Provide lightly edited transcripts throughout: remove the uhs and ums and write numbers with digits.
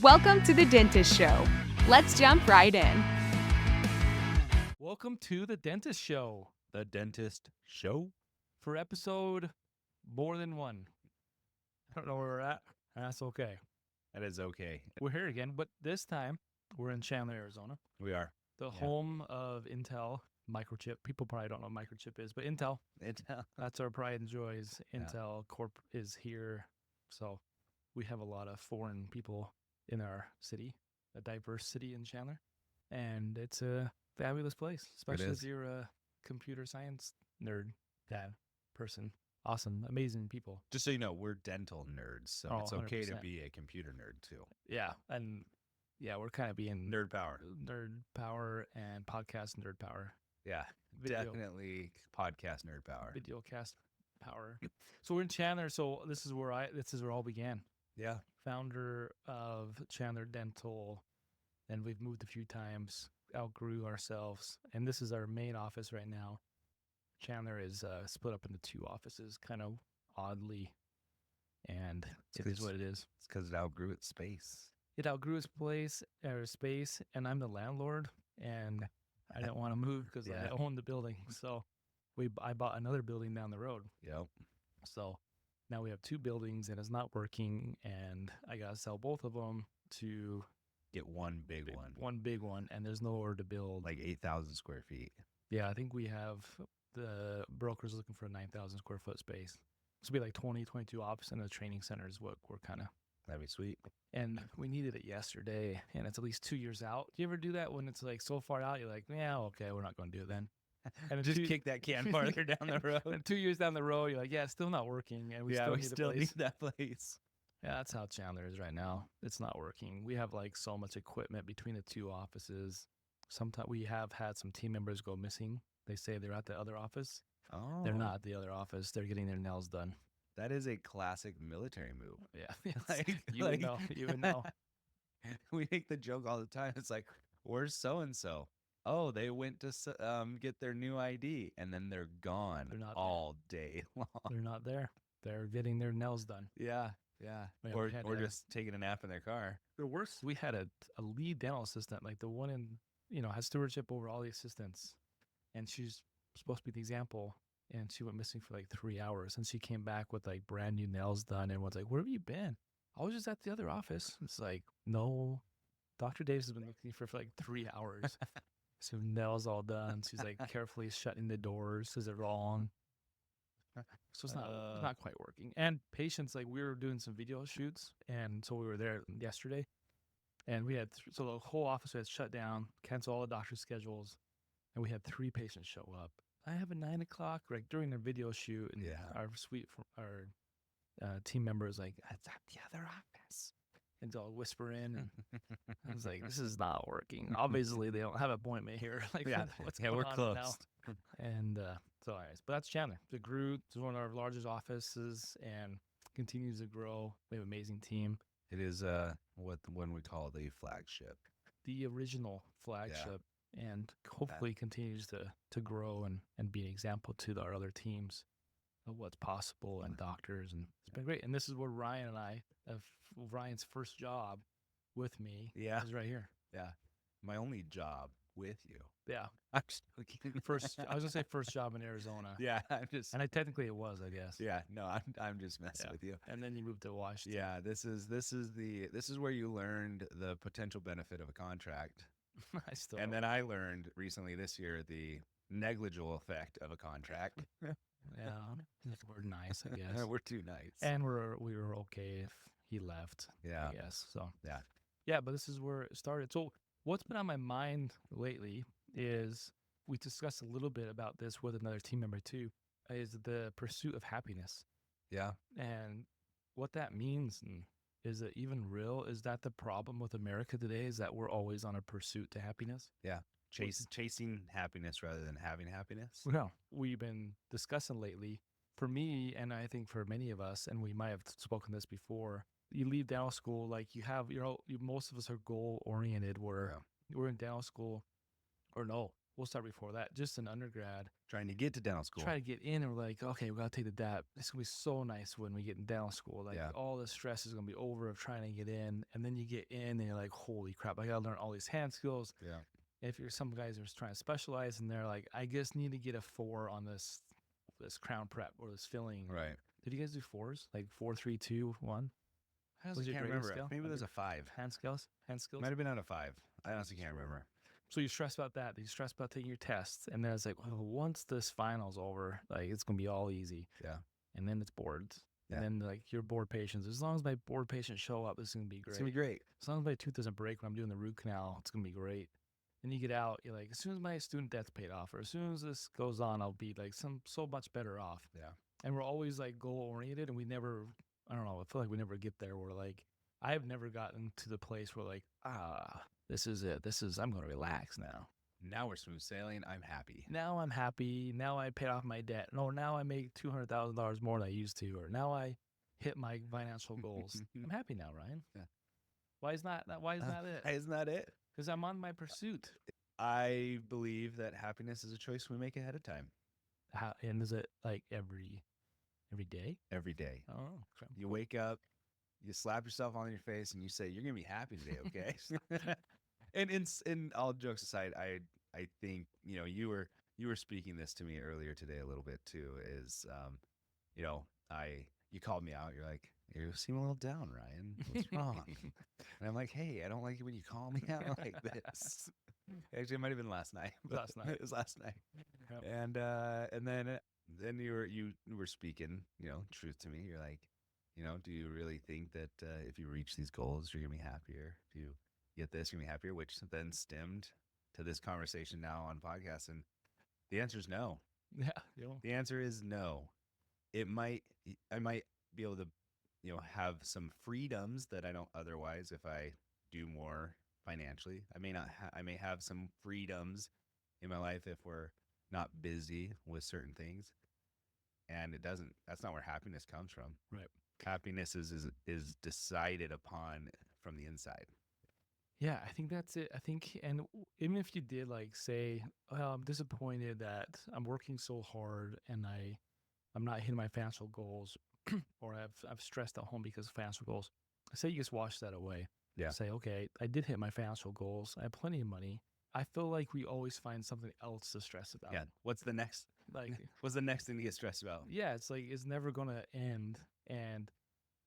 Welcome to the Dentist Show. Let's jump right in. Welcome to the Dentist Show. The Dentist Show? For episode more than one. I don't know where we're at. That's okay. That is okay. We're here again, but this time we're in Chandler, Arizona. We are. The home of Intel microchip. People probably don't know what microchip is, but Intel. That's our pride and joys. Intel Corp is here. So we have a lot of foreign people in our city, a diverse city in Chandler. And it's a fabulous place, especially if you're a computer science nerd, person. Awesome, amazing people. Just so you know, we're dental nerds, so it's okay 100%. To be a computer nerd too. Yeah, and we're kind of being nerd power and podcast nerd power. Yeah, definitely podcast nerd power. Video cast power. So we're in Chandler. So this is where it all began. Yeah, founder of Chandler Dental, and we've moved a few times. Outgrew ourselves, and this is our main office right now. Chandler is split up into two offices, kind of oddly, and it is what it is. It's because it outgrew its space. It outgrew its space, and I'm the landlord, and I didn't want to move because I own the building. So I bought another building down the road. Yep. So now we have two buildings, and it's not working, and I got to sell both of them to get one big one. One big one, and there's nowhere to build. Like 8,000 square feet. Yeah, I think we have the brokers looking for a 9,000 square foot space. This will be like 22 office and a training center is what we're kind of. That'd be sweet. And we needed it yesterday, and it's at least 2 years out. Do you ever do that when it's like so far out? You're like, yeah, okay, we're not going to do it then. And just kick that can farther down the road. And 2 years down the road, you're like, yeah, it's still not working, and we still need that place. Yeah, that's how Chandler is right now. It's not working. We have like so much equipment between the two offices. Sometimes we have had some team members go missing. They say they're at the other office. Oh. They're not at the other office. They're getting their nails done. That is a classic military move. Yeah. You would know. We make the joke all the time. It's like, where's so-and-so? Oh, they went to get their new ID, and then they're gone. They're not all day long. They're not there. They're getting their nails done. Yeah. Or just taking a nap in their car. The worst, we had a lead dental assistant, like the one has stewardship over all the assistants. And she's supposed to be the example. And she went missing for like 3 hours. And she came back with like brand new nails done. And was like, where have you been? I was just at the other office. It's like, no, Dr. Davis has been looking for like 3 hours. So nails all done. She's like carefully shutting the doors because they're wrong. So it's not quite working. And patients, like we were doing some video shoots, and so we were there yesterday, and we had so the whole office had shut down, cancel all the doctor's schedules, and we had 3 patients show up. I have a 9 o'clock, like during their video shoot, and our team member was like, "It's at the other office," and they'll whisper in, and I was like, "This is not working. Obviously, they don't have an appointment here. Like, what's going we're on closed now?" And so, anyways, but that's Chandler. It grew. It's one of our largest offices and continues to grow. We have an amazing team. It is when we call the flagship. The original flagship, and hopefully continues to grow and be an example to our other teams of what's possible and doctors. And it's been great. And this is where Ryan and I have Ryan's first job with me. Yeah. Is right here. Yeah. My only job with you. Yeah. I'm just joking. I was gonna say first job in Arizona. Yeah, technically it was, I guess. Yeah, no, I'm just messing with you. And then you moved to Washington. Yeah, this is where you learned the potential benefit of a contract. And then I learned recently this year the negligible effect of a contract. Yeah, we're nice, I guess. We're too nice, and we were okay if he left. Yeah, I guess so. Yeah. But this is where it started. So what's been on my mind lately is we discussed a little bit about this with another team member too. Is the pursuit of happiness. Yeah, and what that means. And is it even real? Is that the problem with America today? Is that we're always on a pursuit to happiness? Yeah. Chasing happiness rather than having happiness. No, we've been discussing lately. For me, and I think for many of us, and we might have spoken this before, you leave dental school, like most of us are goal oriented. We're in dental school, or no, we'll start before that, just an undergrad. Trying to get to dental school. Try to get in, and we're like, okay, we got to take the DAP. It's going to be so nice when we get in dental school. Like, all the stress is going to be over of trying to get in. And then you get in, and you're like, holy crap, I got to learn all these hand skills. Yeah. If you're some guys are trying to specialize, and they're like, I just need to get a 4 on this crown prep or this filling. Right. Did you guys do 4s? Like 4, 3, 2, 1? I honestly can't remember. Scale? Maybe there's a 5. Hand skills? Might have been on a 5. I honestly can't remember. So you stress about that. You stress about taking your tests. And then it's like, well, once this final's over, like, it's going to be all easy. Yeah. And then it's boards. Yeah. And then, like, your board patients. As long as my board patients show up, this is going to be great. It's going to be great. As long as my tooth doesn't break when I'm doing the root canal, it's going to be great. And you get out, you're like, as soon as my student debt's paid off, or as soon as this goes on, I'll be, like, so much better off. Yeah. And we're always, like, goal-oriented, and we never, I don't know, I feel like we never get there. We're like, I've never gotten to the place where, like, this is it. I'm going to relax now. Now we're smooth sailing. I'm happy. Now I'm happy. Now I paid off my debt. No, now I make $200,000 more than I used to. Or now I hit my financial goals. I'm happy now, Ryan. Yeah. Why is not it? Why isn't that it? Because I'm on my pursuit. I believe that happiness is a choice we make ahead of time. And is it like every day? Every day. Oh, okay. You wake up, you slap yourself on your face, and you say, "You're gonna be happy today, okay?" And in all jokes aside, I think, you know, you were speaking this to me earlier today a little bit too. Is you know, you called me out. You're like, you seem a little down, Ryan. What's wrong? And I'm like, hey, I don't like it when you call me out like this. Actually, it might have been last night. It was last night. Yep. And then you were speaking, you know, truth to me. You're like, you know, do you really think that if you reach these goals, you're gonna be happier? If you get this, you're gonna be happier? Which then stemmed to this conversation now on podcast, and the answer is no. Yeah. The answer is no. I might be able to, you know, have some freedoms that I don't otherwise if I do more financially. I may have some freedoms in my life if we're not busy with certain things, and that's not where happiness comes from. Right. Happiness is decided upon from the inside. Yeah, I think that's it. I think, and even if you did, like, say, well, I'm disappointed that I'm working so hard and I'm not hitting my financial goals, or I've stressed at home because of financial goals. Say you just wash that away. Yeah. Say, okay, I did hit my financial goals. I have plenty of money. I feel like we always find something else to stress about. Yeah. What's the next? Like, what's the next thing to get stressed about? Yeah, it's like it's never gonna end. And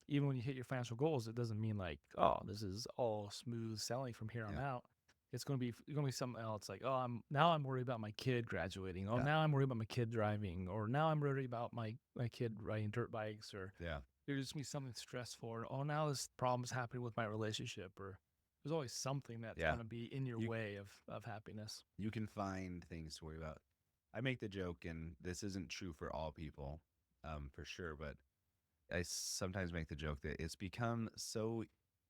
even when you hit your financial goals, it doesn't mean like, oh, this is all smooth sailing from here on out. It's gonna be something else. Like, oh, I'm worried about my kid graduating. Oh, now I'm worried about my kid driving. Or now I'm worried about my kid riding dirt bikes. Or there's just gonna be something stressful. Or, oh, now this problem's happening with my relationship. Or there's always something that's gonna be in your way of happiness. You can find things to worry about. I make the joke, and this isn't true for all people, for sure, but I sometimes make the joke that it's become so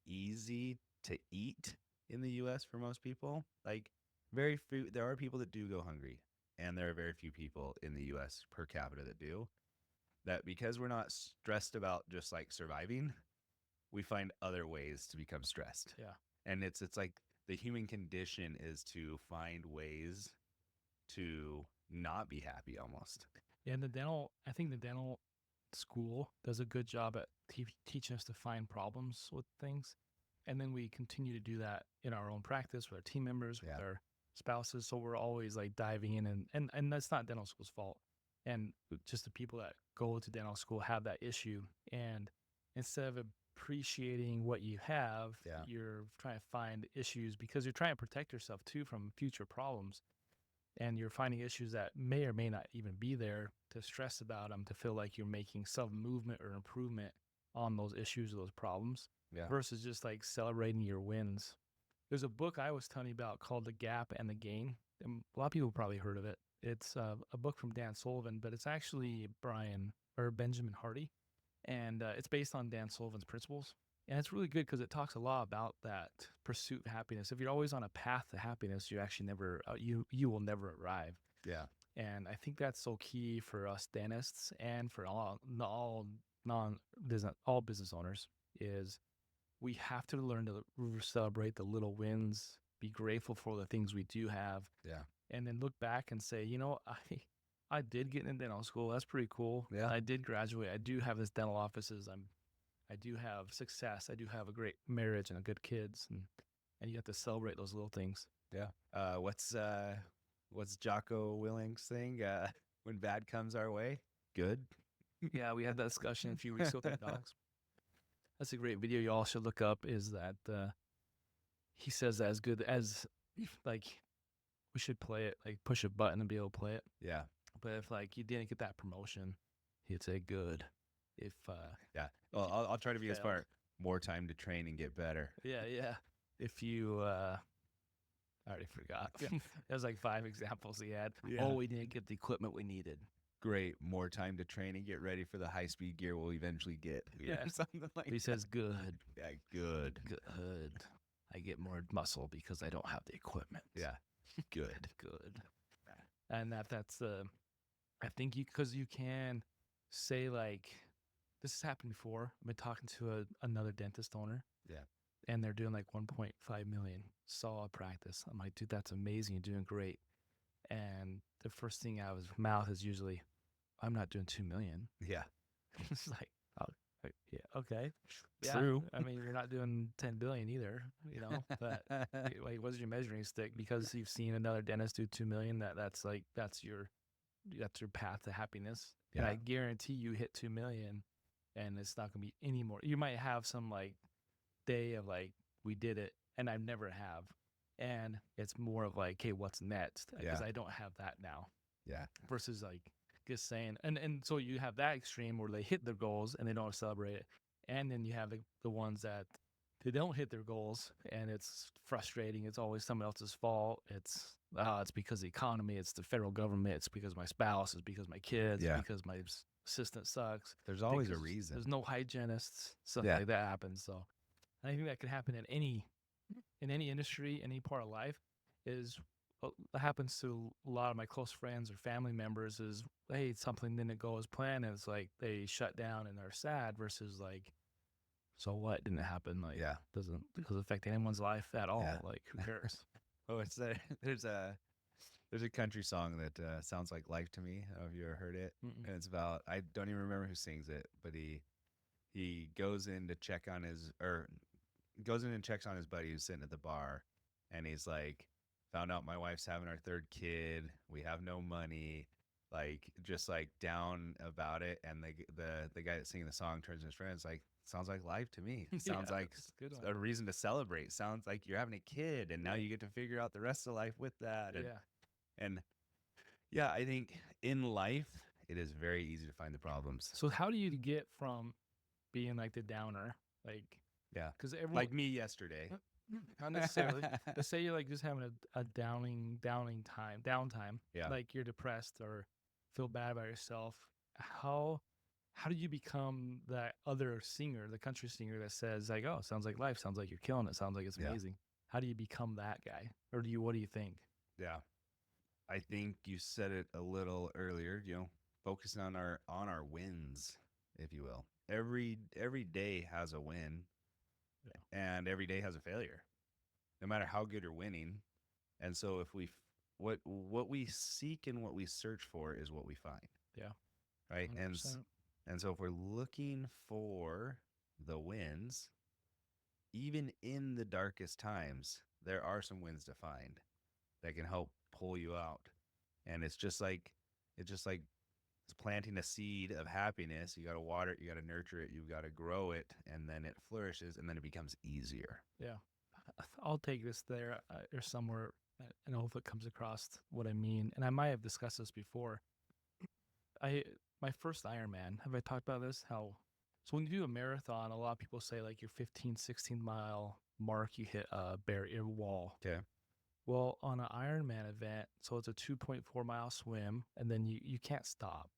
easy to eat in the U.S. for most people. Like, there are people that do go hungry, and there are very few people in the U.S. per capita that do. That because we're not stressed about just like surviving, we find other ways to become stressed. Yeah. And it's like the human condition is to find ways to not be happy almost. Yeah, and I think the dental school does a good job at teaching us to find problems with things. And then we continue to do that in our own practice with our team members, with our spouses. So we're always like diving in, and that's not dental school's fault. And just the people that go to dental school have that issue. And instead of appreciating what you have, you're trying to find issues because you're trying to protect yourself too from future problems. And you're finding issues that may or may not even be there to stress about them, to feel like you're making some movement or improvement on those issues or those problems versus just like celebrating your wins. There's a book I was telling you about called The Gap and the Gain. And a lot of people probably heard of it. It's a book from Dan Sullivan, but it's actually Benjamin Hardy. And it's based on Dan Sullivan's principles. And it's really good because it talks a lot about that pursuit of happiness. If you're always on a path to happiness, you actually never, you will never arrive. Yeah. And I think that's so key for us dentists and for all business owners is we have to learn to celebrate the little wins, be grateful for the things we do have. Yeah. and then look back and say, I did get into dental school. That's pretty cool. Yeah. I did graduate. I do have this dental offices. I do have success. I do have a great marriage and a good kids, and you have to celebrate those little things. Yeah. What's Jocko Willing's thing? When bad comes our way, good. Yeah, we had that discussion a few weeks ago with dogs. That's a great video you all should look up. Is that he says that as good as like we should play it, like push a button and be able to play it. Yeah. But if like you didn't get that promotion, he'd say good. If Yeah. Well, I'll try to be as failed. far. More time to train and get better. yeah. If you I already forgot. There's like 5 examples he had. Yeah. Oh, we didn't get the equipment we needed. Great. More time to train and get ready for the high-speed gear we'll eventually get. Yeah. Something like He says good. Yeah, good. Good. I get more muscle because I don't have the equipment. Yeah. Good. Good. And that's I think because you can say like, this has happened before. I've been talking to another dentist owner. Yeah. And they're doing like 1.5 million solid practice. I'm like, dude, that's amazing. You're doing great. And the first thing out of his mouth is usually, I'm not doing 2 million. Yeah. It's like, oh, yeah, okay. Yeah, True. I mean, you're not doing 10 billion either, but like, what's your measuring stick? Because you've seen another dentist do 2 million, that's your path to happiness. And Yeah. I guarantee you hit 2 million and it's not going to be any more. You might have some like day of like, we did it, and I never have. And it's more of like, hey, what's next? Because Yeah. I don't have that now. Yeah. Versus like just saying, and so you have that extreme where they hit their goals and they don't celebrate it. And then you have the ones that they don't hit their goals and it's frustrating. It's always someone else's fault. It's because of the economy. It's the federal government. It's because my spouse. It's because my kids. Yeah. It's because my assistant sucks. There's always a Because reason. There's no hygienists. Stuff Yeah. like that happens. So I think that could happen in any industry, any part of life. Is what happens to a lot of my close friends or family members is, hey, something didn't go as planned, and it's like they shut down and they're sad versus like, so what, didn't happen? Like, Yeah. doesn't affect anyone's life at all. Yeah. Like, who cares? Oh, there's a country song that sounds like life to me. I don't know if you ever heard it. Mm-mm. And it's about, I don't even remember who sings it, but he goes in to check on goes in and checks on his buddy who's sitting at the bar, and he's like, found out my wife's having our 3rd kid. We have no money, like just like down about it. And the guy that's singing the song turns to his friend. It's like, sounds like life to me. Sounds Yeah, like it's a good a one. reason to celebrate. Sounds like you're having a kid, and now you get to figure out the rest of life with that. And, Yeah. and yeah, I think in life it is very easy to find the problems. So how do you get from being like the downer, like, Yeah, because everyone, like me yesterday. not necessarily. Let's say you're like just having a downtime. Yeah. Like you're depressed or feel bad about yourself. How do you become that other singer, the country singer that says like, oh, sounds like life, sounds like you're killing it, sounds like it's Yeah. amazing. How do you become that guy? Or what do you think? Yeah. I think you said it a little earlier, focusing on our wins, if you will. Every day has a win. Yeah. And every day has a failure. No matter how good you're winning. And so if what we seek and what we search for is what we find. Yeah. Right? 100%. And so if we're looking for the wins, even in the darkest times, there are some wins to find that can help pull you out. And it's just like it's planting a seed of happiness. You got to water it, you got to nurture it, you've got to grow it, and then it flourishes, and then it becomes easier. Yeah. I'll take this there or somewhere, and I hope it comes across what I mean. And I might have discussed this before. My first Ironman, have I talked about this? So when you do a marathon, a lot of people say like your 15, 16 mile mark, you hit a barrier wall. Okay. Well, on an Ironman event, so it's a 2.4 mile swim, and then you can't stop.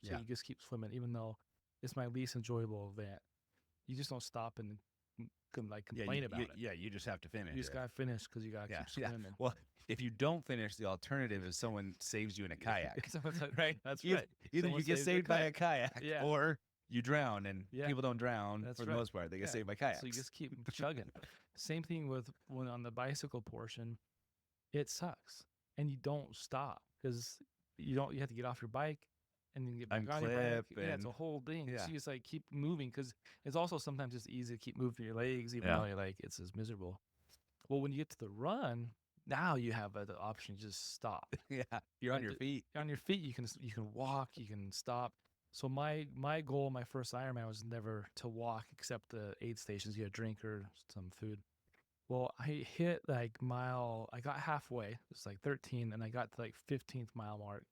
So Yeah. you just keep swimming, even though it's my least enjoyable event. You just don't stop and complain about it. Yeah, you just have to finish. You just it. got to finish because you got to Yeah, keep yeah. swimming. Well, if you don't finish, the alternative is someone saves you in a kayak. Right? That's Either right. you Someone get saves the saved by a kayak, Yeah. or you drown, and Yeah. people don't drown That's for the right. most part. They get Yeah. saved by kayaks. So you just keep chugging. Same thing with when on the bicycle portion, it sucks. and you don't stop because you have to get off your bike and then get back on your bike. Unclip Yeah, it's a and whole thing. yeah. So you just like keep moving because it's also sometimes just easy to keep moving your legs, even Yeah. though you're like, it's as miserable. Well, when you get to the run, now you have the option to just stop. Yeah, you're on And your feet. on your feet, you can walk, you can stop. So my goal, my first Ironman was never to walk except the aid stations. You had a drink or some food. Well, I hit like I got halfway. It's like 13, and I got to like 15th mile mark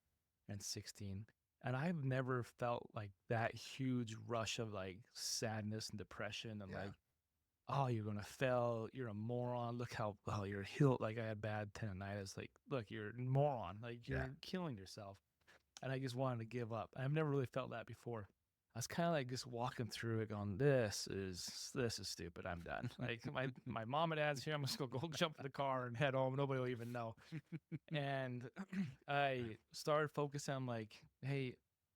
and 16. And I've never felt like that huge rush of like sadness and depression and Yeah. like, oh, you're gonna fail. You're a moron. Look how you're healed. Like I had bad tendonitis. Like, look, you're a moron. Like you're Yeah. killing yourself. And I just wanted to give up. I've never really felt that before. I was kind of like just walking through it, going, "This is stupid. I'm done." Like my mom and dad's here. I'm just gonna go jump in the car and head home. Nobody will even know. And I started focusing on like, hey,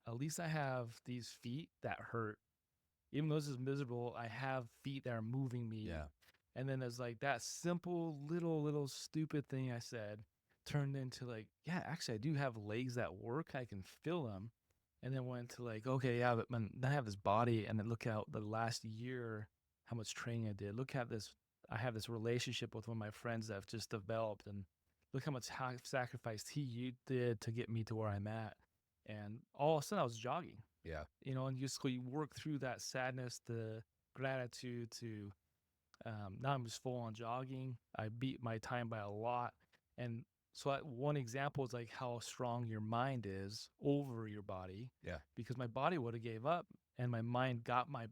at least I have these feet that hurt. Even though this is miserable, I have feet that are moving me. Yeah. And then there's like that simple little stupid thing I said turned into like, yeah, actually I do have legs that work. I can feel them. And then went to like, okay, yeah, but man, I have this body, and then look out the last year, how much training I did. Look at this. I have this relationship with one of my friends that I've just developed, and look how much sacrifice he did to get me to where I'm at. And all of a sudden I was jogging, Yeah. and you work through that sadness, the gratitude to now I'm just full on jogging. I beat my time by a lot. And so one example is like how strong your mind is over your body. Yeah. Because my body would have gave up, and my mind got my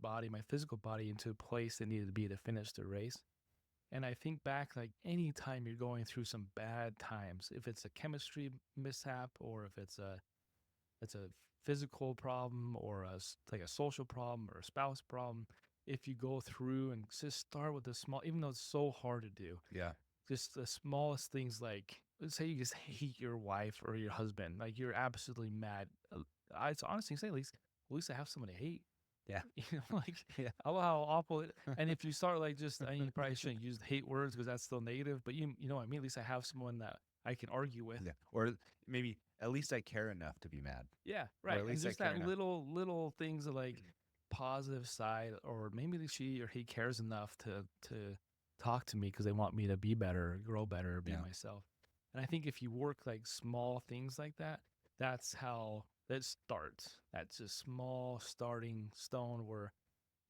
physical body into a place it needed to be to finish the race. And I think back, like anytime you're going through some bad times, if it's a chemistry mishap or if it's a physical problem or like a social problem or a spouse problem, if you go through and just start with the small, even though it's so hard to do, Yeah. just the smallest things, like let's say you just hate your wife or your husband, like you're absolutely mad. I honestly say, at least I have someone to hate. Yeah. Like, Yeah. I love how awful it. And if you start like just, I mean, you probably shouldn't use hate words because that's still negative, but you know what I mean. At least I have someone that I can argue with. Yeah. Or maybe at least I care enough to be mad. Yeah, right. at least And I just care that enough. little things of like positive side, or maybe she or he cares enough to talk to me because they want me to be better, grow better, be Yeah. myself. And I think if you work like small things like that, that's how it starts. That's a small starting stone where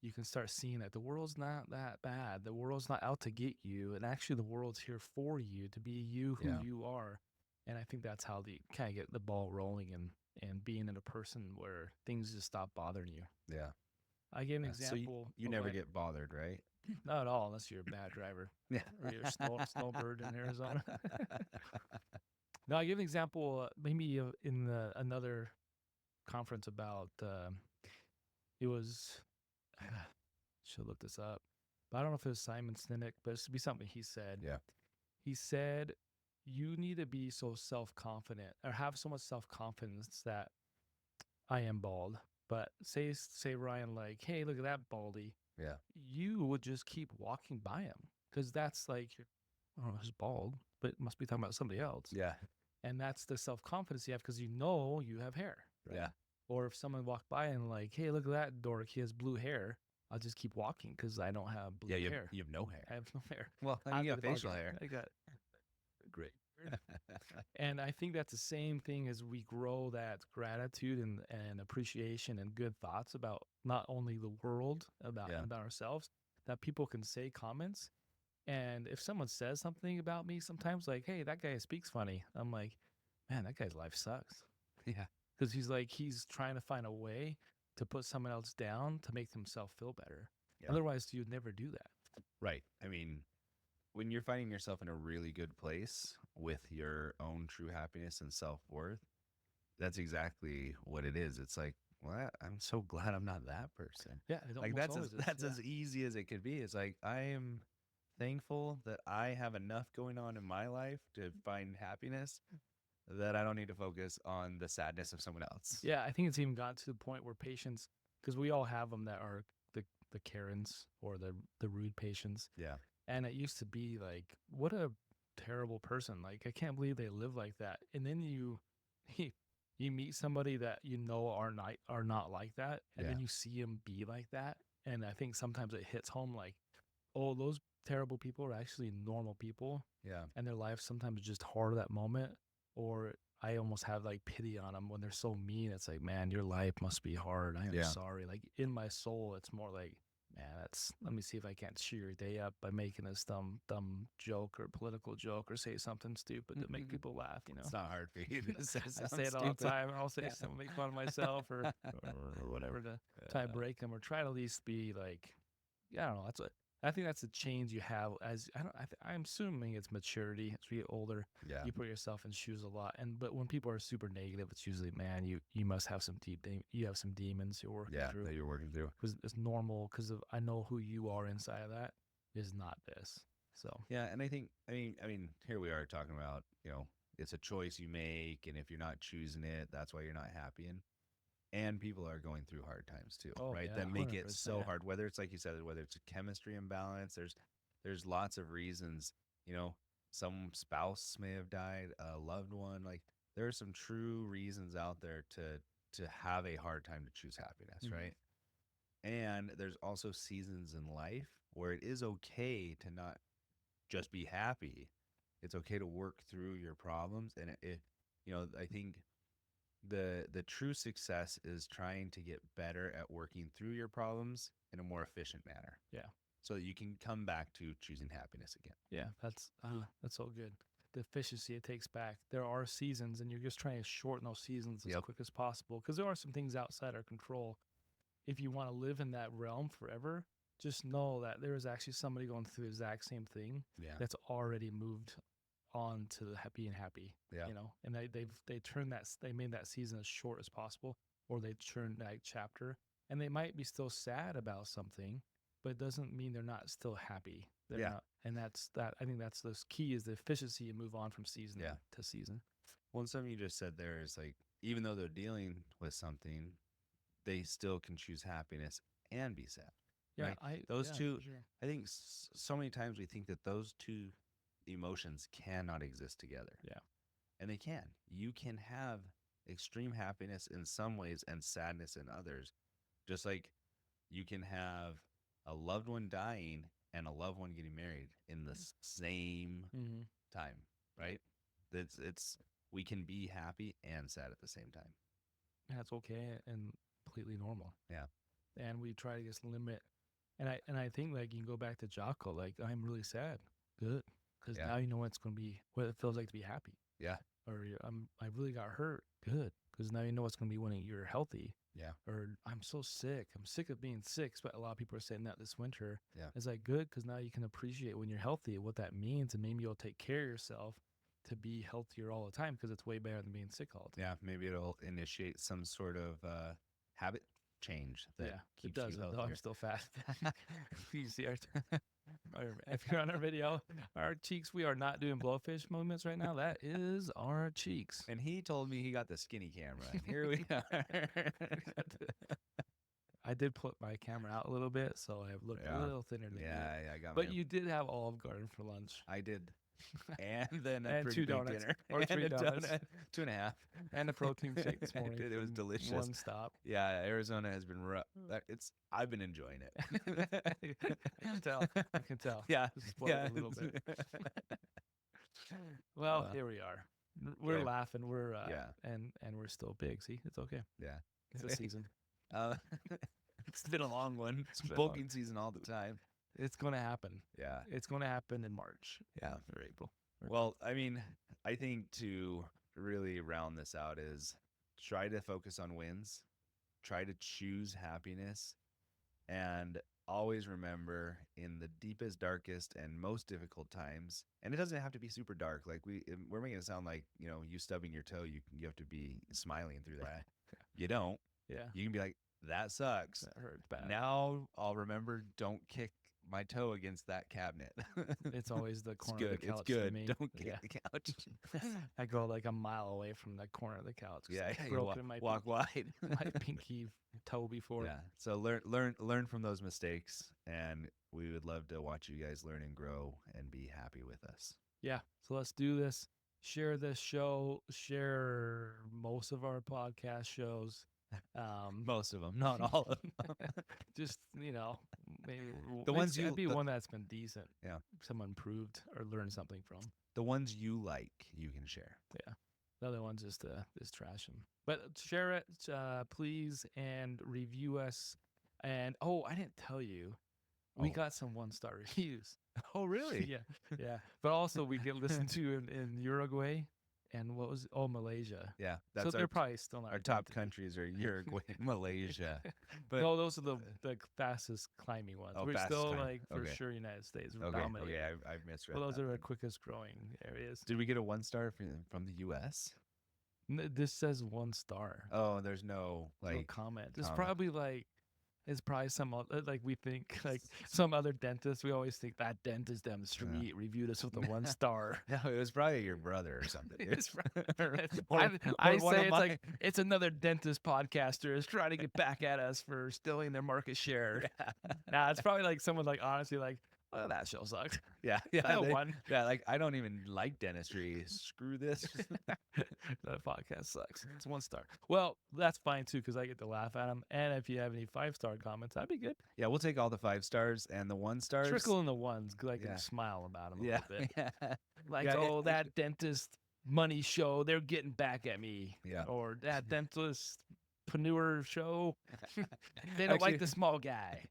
you can start seeing that the world's not that bad. The world's not out to get you, and actually the world's here for you to be you who Yeah. you are. And I think that's how the kind of get the ball rolling and being in a person where things just stop bothering you. Yeah. I gave an Yeah. example. So you never get bothered, right? Not at all, unless you're a bad driver Yeah. or you're a snowbird in Arizona. No, I give an example. Maybe in another conference about it was. Should look this up, but I don't know if it was Simon Sinek, but it should be something he said. Yeah. He said, "You need to be so self-confident, or have so much self-confidence that I am bald." But say Ryan, like, "Hey, look at that baldy." Yeah. You would just keep walking by him because that's like, I don't know, he's bald, but it must be talking about somebody else. Yeah. And that's the self-confidence you have because you know you have hair. Right? Yeah. Or if someone walked by and like, "Hey, look at that dork, he has blue hair," I'll just keep walking because I don't have blue Yeah. hair. You have no hair. I have no hair. Well, I mean, you have facial hair. I got great. And I think that's the same thing as we grow that gratitude and appreciation and good thoughts about not only the world, about ourselves, that people can say comments. And if someone says something about me sometimes, like, "Hey, that guy speaks funny," I'm like, man, that guy's life sucks. Yeah. Because he's trying to find a way to put someone else down to make himself feel better. Yeah. Otherwise, you'd never do that. Right. I mean, when you're finding yourself in a really good place with your own true happiness and self-worth, that's exactly what it is. It's like, well, I'm so glad I'm not that person. Yeah, Like that's as easy as it could be. It's like I am thankful that I have enough going on in my life to find happiness that I don't need to focus on the sadness of someone else. Yeah, I think it's even gotten to the point where patients, because we all have them that are the Karens or the rude patients. Yeah. And it used to be like, what a terrible person. Like, I can't believe they live like that. And then you you meet somebody that you know are not like that, and then Yeah. you see them be like that. And I think sometimes it hits home like, oh, those terrible people are actually normal people, Yeah. and their life sometimes is just hard at that moment. Or I almost have like pity on them when they're so mean. It's like, man, your life must be hard. I am Yeah. sorry. Like in my soul, it's more like, man, let me see if I can't cheer your day up by making this dumb joke or political joke or say something stupid to make people laugh, you know. It's not hard for you to say I something say it all the stupid. time. I'll say something, make fun of myself or whatever to try to break them or try to at least be like, yeah, I don't know. I think that's the change you have as I'm assuming it's maturity as we get older. Yeah. You put yourself in shoes a lot, but when people are super negative, it's usually, man, you must have some you have some demons you're working through. That you're working through. Because it's normal. Because I know who you are inside of that is not this. So Yeah, and I think I mean here we are talking about, it's a choice you make, and if you're not choosing it, that's why you're not happy. And people are going through hard times too, Oh, right? yeah, That make it 100%. so hard. Whether it's like you said, whether it's a chemistry imbalance, there's lots of reasons. Some spouse may have died, a loved one. Like there are some true reasons out there to have a hard time to choose happiness, Mhm. right? And there's also seasons in life where it is okay to not just be happy. It's okay to work through your problems, and I think the true success is trying to get better at working through your problems in a more efficient manner. Yeah. So that you can come back to choosing happiness again. Yeah, that's so good. The efficiency it takes back. There are seasons, and you're just trying to shorten those seasons as Yep. quick as possible because there are some things outside our control. If you want to live in that realm forever, just know that there is actually somebody going through the exact same thing Yeah. that's already moved on to the being happy. Yeah. And they turned they made that season as short as possible, or they turned that chapter, and they might be still sad about something, but it doesn't mean they're not still happy. They're Yeah. not, and I think that's the key is the efficiency you move on from season Yeah. to season. Well, and something you just said there is like, even though they're dealing with something, they still can choose happiness and be sad. Yeah, right? Those two, for sure. I think so many times we think that those two emotions cannot exist together. Yeah. And they can. You can have extreme happiness in some ways and sadness in others. Just like you can have a loved one dying and a loved one getting married in the same Mm-hmm. time, right? We can be happy and sad at the same time. And that's okay and completely normal. Yeah. And we try to just limit. And I think like you can go back to Jocko, like I'm really sad. Good. Because Yeah. now you know what it feels like to be happy. Yeah. Or I really got hurt. Good. Because now you know what's going to be when you're healthy. Yeah. Or I'm so sick. I'm sick of being sick. But a lot of people are saying that this winter. Yeah. It's like good because now you can appreciate when you're healthy what that means, and maybe you'll take care of yourself to be healthier all the time because it's way better than being sick all the time. Yeah. Maybe it'll initiate some sort of habit change that keeps it does. you Though healthier. I'm still fat. You see if you're on our video, our cheeks, we are not doing blowfish movements right now. That is our cheeks. And he told me he got the skinny camera. And here we are. I did put my camera out a little bit, so I looked a little thinner than you. Yeah, I got But my, you did have Olive Garden for lunch. I did. And then a And pretty 2 big donuts. dinner. Or And 3 a donuts. donut, 2.5. And a protein shake this morning. It was from delicious. One Stop. Yeah, Arizona has been rough. I've been enjoying it. I can tell. I can tell. Yeah, Spoiled a little bit. Well, here we are. We're Okay. laughing. We're Yeah. and we're still big. See, it's okay. Yeah. It's a season. It's been a long one. It's been bulking season all the time. It's gonna happen. Yeah. It's gonna happen in March. Yeah. Or April. Well, I mean, I think to really round this out is try to focus on wins, try to choose happiness, and always remember in the deepest, darkest, and most difficult times, and it doesn't have to be super dark. Like we're making it sound like, you stubbing your toe, you have to be smiling through that. Right. You don't. Yeah. You can be like, that sucks. That hurts bad. Now I'll remember, don't kick my toe against that cabinet. It's always the It's corner good. of the couch It's good. for me. Don't get the couch. I go like a mile away from the corner of the couch. 'cause Yeah, I've you broken my walk wide. my pinky toe before. Yeah. So learn from those mistakes, and we would love to watch you guys learn and grow and be happy with us. Yeah. So let's do this. Share this show. Share most of our podcast shows. Most of them, not all of them. Just maybe The ones it'd you- be the- one that's been decent. Yeah. Someone improved or learned something from. The ones you like, you can share. The other one's just trash them. But share it, please, and review us. And I didn't tell you, we Oh. got some 1-star reviews. Oh, really? Yeah. But also we get listened to in Uruguay and Malaysia. Yeah. So That's they're our, probably still not our top countries are Uruguay and Malaysia. But no, those are the fastest climbing ones. Oh, We're fastest still climbing. for okay. sure United States. We're Okay. dominating. Okay. I've misread. Well, those that are our then. quickest growing areas. Did we get a 1-star from the U.S.? This says 1 star. Oh, there's no No like. comment. It's comment. probably some like we think like some other dentist. We always think that dentist down the street reviewed us with a 1 star. No, it was probably your brother or something. It's Or- I or one say of it's my- like it's another dentist podcaster is trying to get back at us for stealing their market share. Nah, it's probably like someone like honestly like, oh, that show sucked. Yeah, That they- one. yeah. Like I don't even like dentistry. Screw this. That podcast sucks. It's 1 star. Well, that's fine too because I get to laugh at them. And if you have any 5-star comments, that'd be good. Yeah, we'll take all the 5 stars and the 1 stars. Trickle in the ones because I can Yeah. smile about them a Yeah, little bit. yeah, Like, Yeah, that dentist money show, they're getting back at me. yeah. Or that dentist preneur show, they don't like Actually- the small guy.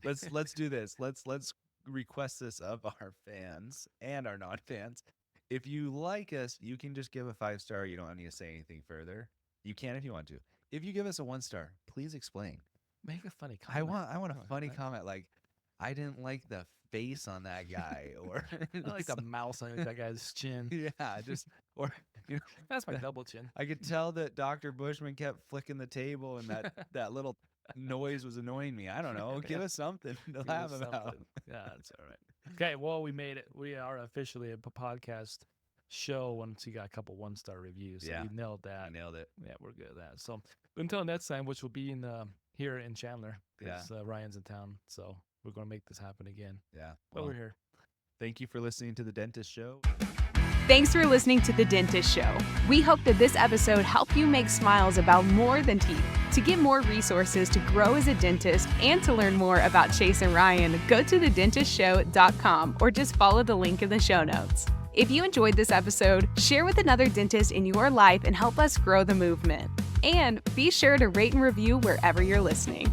Let's do this. Let's request this of our fans and our non-fans. If you like us, you can just give a 5-star. You don't need to say anything further. You can if you want to. If you give us a 1-star, please explain. Make a funny comment. I want a funny comment like, I didn't like the face on that guy, or I like the mouse on that guy's chin. yeah, just or That's my double chin. I could tell that Dr. Bushman kept flicking the table and that little noise was annoying me. I don't know. Give us something to Give laugh us about. something. Yeah, that's all right. Okay, well, we made it. We are officially a podcast show once you got a couple 1-star reviews. So Yeah. we nailed I that. nailed it. Yeah, we're good at that. So until next time, which will be here in Chandler, Yeah. because Ryan's in town. So we're going to make this happen again. Yeah. But Well, we're here. thank you for listening to The Dentist Show. Thanks for listening to The Dentist Show. We hope that this episode helped you make smiles about more than teeth. To get more resources to grow as a dentist and to learn more about Chase and Ryan, go to thedentistshow.com or just follow the link in the show notes. If you enjoyed this episode, share with another dentist in your life and help us grow the movement. And be sure to rate and review wherever you're listening.